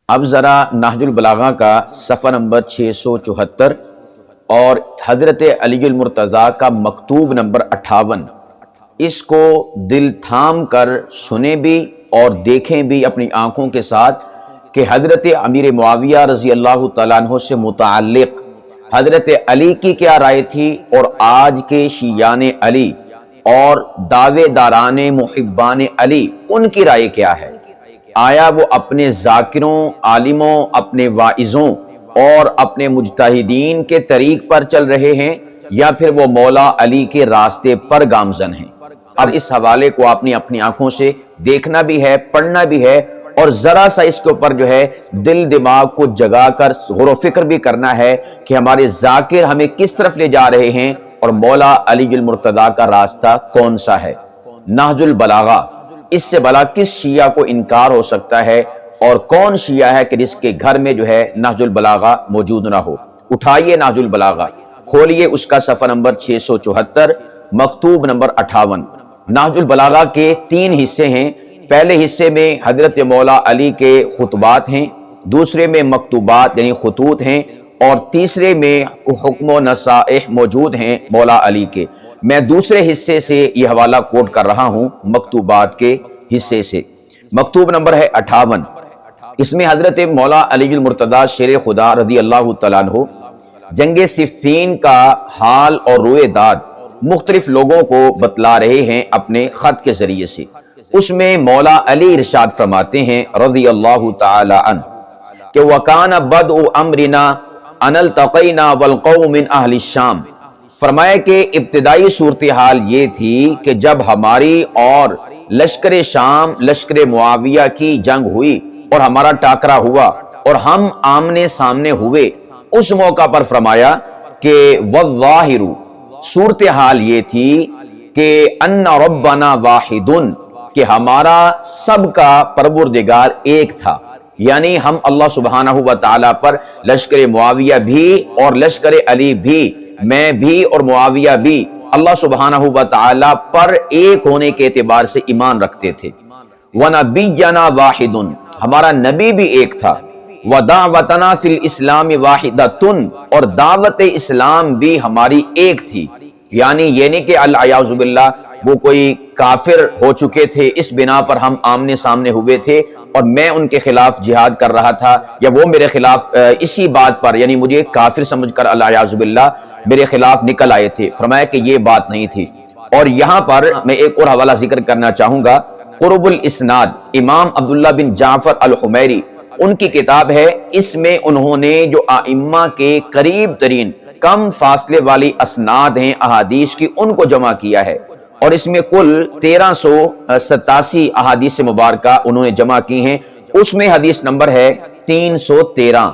اب ذرا نہج البلاغہ کا صفحہ نمبر 674 اور حضرت علی المرتضیٰ کا مکتوب نمبر 58، اس کو دل تھام کر سنیں بھی اور دیکھیں بھی اپنی آنکھوں کے ساتھ کہ حضرت امیر معاویہ رضی اللہ تعالیٰ عنہ سے متعلق حضرت علی کی کیا رائے تھی اور آج کے شیعان علی اور دعوے داران محبان علی ان کی رائے کیا ہے۔ آیا وہ اپنے ذاکروں، عالموں، اپنے واعظوں اور اپنے مجتہدین کے طریق پر چل رہے ہیں یا پھر وہ مولا علی کے راستے پر گامزن ہیں؟ اب اس حوالے کو آپ نے اپنی آنکھوں سے دیکھنا بھی ہے، پڑھنا بھی ہے، اور ذرا سا اس کے اوپر جو ہے دل دماغ کو جگا کر غور و فکر بھی کرنا ہے کہ ہمارے ذاکر ہمیں کس طرف لے جا رہے ہیں اور مولا علی المرتضیٰ کا راستہ کون سا ہے۔ نہج البلاغہ، اس سے بھلا کس شیعہ کو انکار ہو سکتا ہے، اور کون شیعہ ہے کہ جس کے گھر میں جو ہے نہج البلاغہ موجود نہ ہو؟ اٹھائیے نہج البلاغہ، کھولیے اس کا صفحہ نمبر 674، مکتوب نمبر 58۔ نہج البلاغہ کے 3 حصے ہیں۔ پہلے حصے میں حضرت مولا علی کے خطبات ہیں، دوسرے میں مکتوبات یعنی خطوط ہیں، اور تیسرے میں حکم و نصائح موجود ہیں مولا علی کے۔ میں دوسرے حصے سے یہ حوالہ کوٹ کر رہا ہوں، مکتوبات کے حصے سے۔ مکتوب نمبر ہے 58۔ اس میں حضرت مولا علی المرتضیٰ شیر خدا رضی اللہ تعالیٰ عنہ جنگ صفین کا حال اور روئے داد مختلف لوگوں کو بتلا رہے ہیں اپنے خط کے ذریعے سے۔ اس میں مولا علی ارشاد فرماتے ہیں رضی اللہ تعالی عنہ کہ وَكَانَ بَدْءُ أَمْرِنَا أَنَ الْتَقَيْنَا وَالْقَوْمُ مِنْ أَهْلِ الشام۔ فرمایا کہ ابتدائی صورتحال یہ تھی کہ جب ہماری اور لشکر شام، لشکر معاویہ کی جنگ ہوئی اور ہمارا ٹاکرا ہوا اور ہم آمنے سامنے ہوئے، اس موقع پر فرمایا کہ وَالظَّاهِرُ، صورتحال یہ تھی کہ أَنَّ رَبَّنَا وَاحِدٌ، کہ ہمارا سب کا پروردگار ایک تھا، یعنی ہم اللہ سبحانہ و تعالیٰ پر لشکر معاویہ بھی اور لشکر علی بھی، میں بھی اور معاویہ بھی اللہ سبحانہ و تعالیٰ پر ایک ہونے کے اعتبار سے ایمان رکھتے تھے۔ وَنَبِيَّنَا وَاحِدٌ، ہمارا نبی بھی ایک تھا۔ وَدَعْوَتَنَا فِي الْإِسْلَامِ وَاحِدَةٌ، اور دعوت اسلام بھی ہماری ایک تھی، یعنی یہ نہیں کہ العیاذ باللہ وہ کوئی کافر ہو چکے تھے اس بنا پر ہم آمنے سامنے ہوئے تھے اور میں ان کے خلاف جہاد کر رہا تھا، یا وہ میرے خلاف اسی بات پر یعنی مجھے کافر سمجھ کر العیاذ باللہ میرے خلاف نکل آئے تھے۔ فرمایا کہ یہ بات نہیں تھی۔ اور یہاں پر میں ایک اور حوالہ ذکر کرنا چاہوں گا، قرب الاسناد، امام عبداللہ بن جعفر الحمیری، ان کی کتاب ہے، اس میں انہوں نے جو ائمہ کے قریب ترین کم فاصلے والی اسناد ہیں احادیث کی، ان کو جمع کیا ہے، اور اس میں کل 1387 احادیث مبارکہ انہوں نے جمع کی ہیں۔ اس میں حدیث نمبر ہے 313۔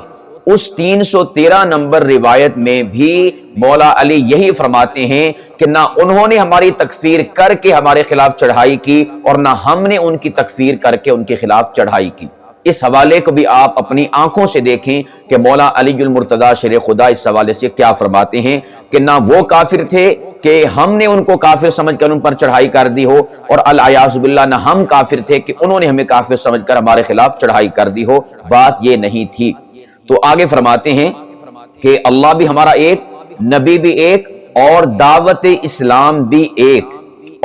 اس 313 نمبر روایت میں بھی مولا علی یہی فرماتے ہیں کہ نہ انہوں نے ہماری تکفیر کر کے ہمارے خلاف چڑھائی کی اور نہ ہم نے ان کی تکفیر کر کے ان کے خلاف چڑھائی کی۔ اس حوالے کو بھی آپ اپنی آنکھوں سے دیکھیں کہ مولا علی المرتضیٰ شیر خدا اس حوالے سے کیا فرماتے ہیں کہ نہ وہ کافر تھے کہ ہم نے ان کو کافر سمجھ کر ان پر چڑھائی کر دی ہو، اور العیاذ باللہ نہ ہم کافر تھے کہ انہوں نے ہمیں کافر سمجھ کر ہمارے خلاف چڑھائی کر دی ہو، بات یہ نہیں تھی۔ تو آگے فرماتے ہیں کہ اللہ بھی ہمارا ایک، نبی بھی ایک، اور دعوت اسلام بھی ایک،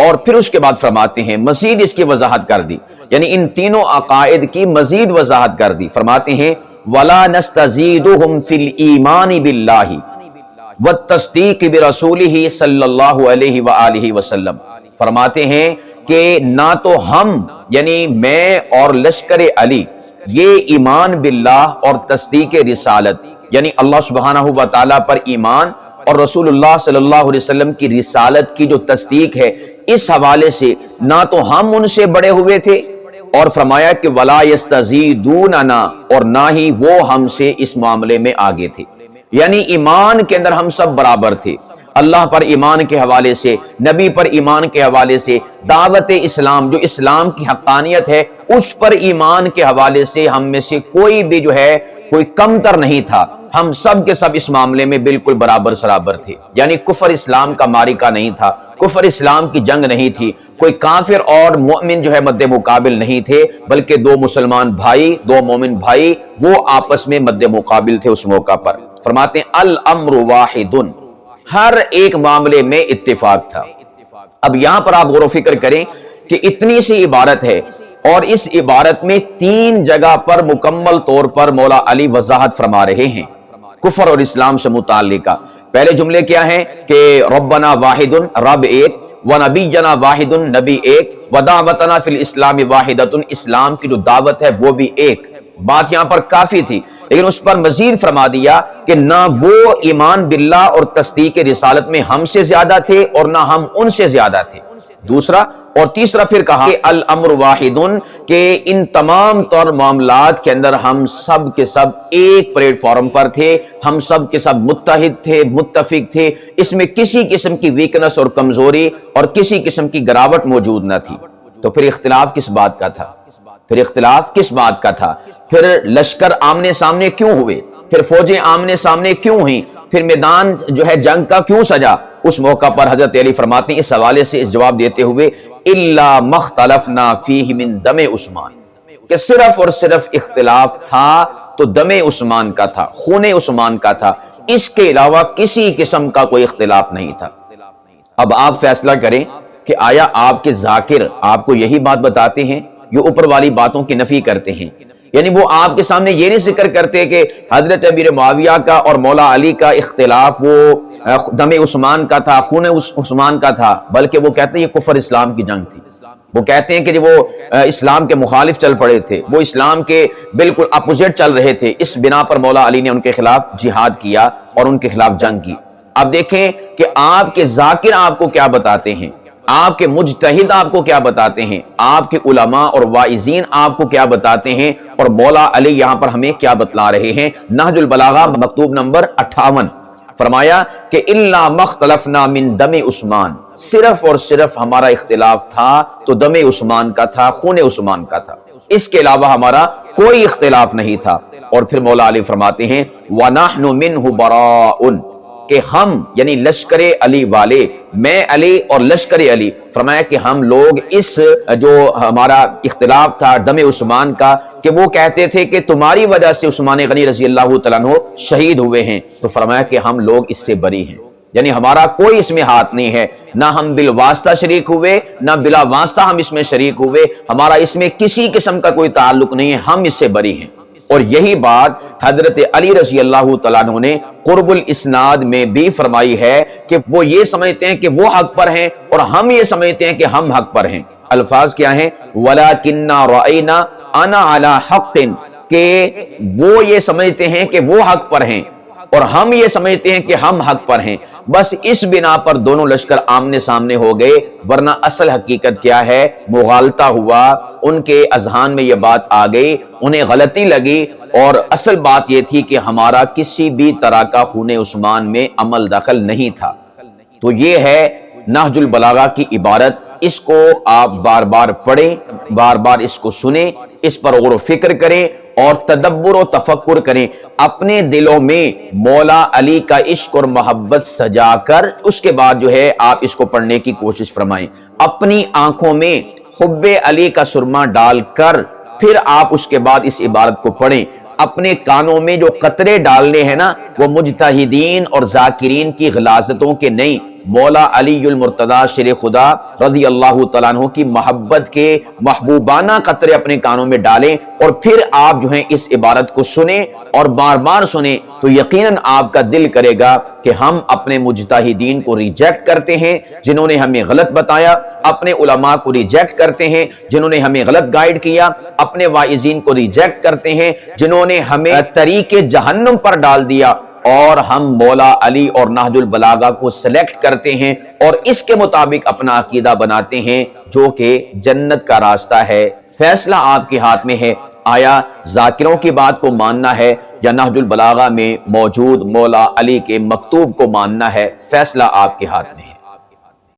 اور پھر اس کے بعد فرماتے ہیں مزید اس کی وضاحت کر دی، یعنی ان تینوں عقائد کی مزید وضاحت کر دی۔ فرماتے ہیں وَلَا نَسْتَزِيدُهُمْ فِي الْإِيمَانِ بِاللَّهِ وَالتَّصْدِيقِ بِرَسُولِهِ صلی اللہ علیہ وآلہ وسلم۔ فرماتے ہیں کہ نہ تو ہم یعنی میں اور لشکر علی یہ ایمان باللہ اور تصدیق رسالت یعنی اللہ سبحانہ و تعالیٰ پر ایمان اور رسول اللہ صلی اللہ علیہ وسلم کی رسالت کی جو تصدیق ہے، اس حوالے سے نہ تو ہم ان سے بڑے ہوئے تھے، اور فرمایا کہ وَلَا يَسْتَزِيدُونَنَا، اور نہ ہی وہ ہم سے اس معاملے میں آگے تھے، یعنی ایمان کے اندر ہم سب برابر تھے۔ اللہ پر ایمان کے حوالے سے، نبی پر ایمان کے حوالے سے، دعوت اسلام جو اسلام کی حقانیت ہے اس پر ایمان کے حوالے سے ہم میں سے کوئی بھی جو ہے کوئی کمتر نہیں تھا، ہم سب کے سب اس معاملے میں بالکل برابر سرابر تھے. یعنی کفر اسلام کا معرکہ نہیں تھا، کفر اسلام کی جنگ نہیں تھی، کوئی کافر اور مومن جو ہے مد مقابل نہیں تھے، بلکہ دو مسلمان بھائی، دو مومن بھائی، وہ آپس میں مد مقابل تھے اس موقع پر. فرماتے ہیں الامر واحد، ہر ایک معاملے میں اتفاق تھا. اب یہاں پر آپ غور و فکر کریں کہ اتنی سی عبارت ہے اور اس عبارت میں 3 جگہ پر مکمل طور پر مولا علی وضاحت فرما رہے ہیں کفر اور اسلام سے متعلقہ. پہلے جملے کیا ہیں کہ ربنا واحد، رب ایک، ونبینا واحد، نبی ایک، ودعوتنا فی الاسلام واحدۃ، اسلام کی جو دعوت ہے وہ بھی ایک. بات یہاں پر کافی تھی، لیکن اس پر مزید فرما دیا کہ نہ وہ ایمان باللہ اور تصدیق رسالت میں ہم سے زیادہ تھے اور نہ ہم ان سے زیادہ تھے. دوسرا اور تیسرا پھر کہا کہ الامر واحد، کہ ان تمام طور معاملات کے اندر ہم سب کے سب ایک پلیٹ فارم پر تھے، ہم سب کے سب متحد تھے، متفق تھے، اس میں کسی قسم کی ویکنس اور کمزوری اور کسی قسم کی گراوٹ موجود نہ تھی. تو پھر اختلاف کس بات کا تھا؟ پھر اختلاف کس بات کا تھا؟ پھر لشکر آمنے سامنے کیوں ہوئے؟ پھر فوجیں آمنے سامنے کیوں ہوئیں؟ پھر میدان جو ہے جنگ کا کیوں سجا؟ اس موقع پر حضرت علی فرماتے ہیں اس حوالے سے اس جواب دیتے ہوئے الا مختلفنا فیہ من دم عثمان، کہ صرف اور صرف اختلاف تھا تو دم عثمان کا تھا، خون عثمان کا تھا، اس کے علاوہ کسی قسم کا کوئی اختلاف نہیں تھا. اب آپ فیصلہ کریں کہ آیا آپ کے ذاکر آپ کو یہی بات بتاتے ہیں، یہ اوپر والی باتوں کی نفی کرتے ہیں؟ یعنی وہ آپ کے سامنے یہ نہیں ذکر کرتے کہ حضرت امیر معاویہ کا اور مولا علی کا اختلاف وہ دم عثمان کا تھا، خون عثمان کا تھا، بلکہ وہ کہتے ہیں یہ کفر اسلام کی جنگ تھی. وہ کہتے ہیں کہ وہ اسلام کے مخالف چل پڑے تھے، وہ اسلام کے بالکل اپوزٹ چل رہے تھے. اس بنا پر مولا علی نے ان کے خلاف جہاد کیا اور ان کے خلاف جنگ کی. اب دیکھیں کہ آپ کے ذاکر آپ کو کیا بتاتے ہیں، آپ کے مجتہد آپ کو کیا بتاتے ہیں، آپ کے علماء اور واعظین آپ کو کیا بتاتے ہیں، اور مولا علی یہاں پر ہمیں کیا بتلا رہے ہیں. نہج البلاغہ مکتوب نمبر 58 فرمایا کہ الا مختلفنا من دم عثمان، صرف اور صرف ہمارا اختلاف تھا تو دم عثمان کا تھا، خون عثمان کا تھا، اس کے علاوہ ہمارا کوئی اختلاف نہیں تھا. اور پھر مولا علی فرماتے ہیں وَنَحْنُ مِنْهُ بَرَاءٌ، کہ ہم یعنی لشکر علی والے، میں علی اور لشکر علی، فرمایا کہ ہم لوگ اس جو ہمارا اختلاف تھا دم عثمان کا، کہ وہ کہتے تھے کہ تمہاری وجہ سے عثمان غنی رضی اللہ تعالیٰ عنہ شہید ہوئے ہیں، تو فرمایا کہ ہم لوگ اس سے بری ہیں، یعنی ہمارا کوئی اس میں ہاتھ نہیں ہے، نہ ہم بالواسطہ شریک ہوئے نہ بلا واسطہ ہم اس میں شریک ہوئے، ہمارا اس میں کسی قسم کا کوئی تعلق نہیں ہے، ہم اس سے بری ہیں. اور یہی بات حضرت علی رضی اللہ تعالیٰ عنہ نے قرب الاسناد میں بھی فرمائی ہے کہ وہ یہ سمجھتے ہیں کہ وہ حق پر ہیں اور ہم یہ سمجھتے ہیں کہ ہم حق پر ہیں. الفاظ کیا ہیں؟ وَلَكِنَّا رَأَيْنَا أَنَا عَلَى حَقٍ، کہ وہ یہ سمجھتے ہیں کہ وہ حق پر ہیں اور ہم یہ سمجھتے ہیں کہ ہم حق پر ہیں. بس اس بنا پر دونوں لشکر آمنے سامنے ہو گئے، ورنہ اصل حقیقت کیا ہے؟ مغالطہ ہوا، ان کے اذہان میں یہ بات آ گئی، انہیں غلطی لگی، اور اصل بات یہ تھی کہ ہمارا کسی بھی طرح کا خون عثمان میں عمل دخل نہیں تھا. تو یہ ہے نہج البلاغہ کی عبارت. اس کو آپ بار بار پڑھیں، بار بار اس کو سنیں، اس پر غور و فکر کریں اور تدبر و تفکر کریں. اپنے دلوں میں مولا علی کا عشق اور محبت سجا کر اس کے بعد جو ہے آپ اس کو پڑھنے کی کوشش فرمائیں. اپنی آنکھوں میں حب علی کا سرما ڈال کر پھر آپ اس کے بعد اس عبارت کو پڑھیں. اپنے کانوں میں جو قطرے ڈالنے ہیں نا، وہ مجتہدین اور ذاکرین کی غلاظتوں کے نہیں، مولا علی المرتضیٰ شیر خدا رضی اللہ تعالیٰ عنہ کی محبت کے محبوبانہ قطرے اپنے کانوں میں ڈالیں، اور پھر آپ جو ہیں اس عبارت کو سنیں اور بار بار سنیں، تو یقیناً آپ کا دل کرے گا کہ ہم اپنے مجتہدین کو ریجیکٹ کرتے ہیں جنہوں نے ہمیں غلط بتایا، اپنے علماء کو ریجیکٹ کرتے ہیں جنہوں نے ہمیں غلط گائیڈ کیا، اپنے واعظین کو ریجیکٹ کرتے ہیں جنہوں نے ہمیں طریق جہنم پر ڈال دیا، اور ہم مولا علی اور نہج البلاغہ کو سلیکٹ کرتے ہیں اور اس کے مطابق اپنا عقیدہ بناتے ہیں جو کہ جنت کا راستہ ہے. فیصلہ آپ کے ہاتھ میں ہے، آیا ذاکروں کی بات کو ماننا ہے یا نہج البلاغہ میں موجود مولا علی کے مکتوب کو ماننا ہے؟ فیصلہ آپ کے ہاتھ میں ہے.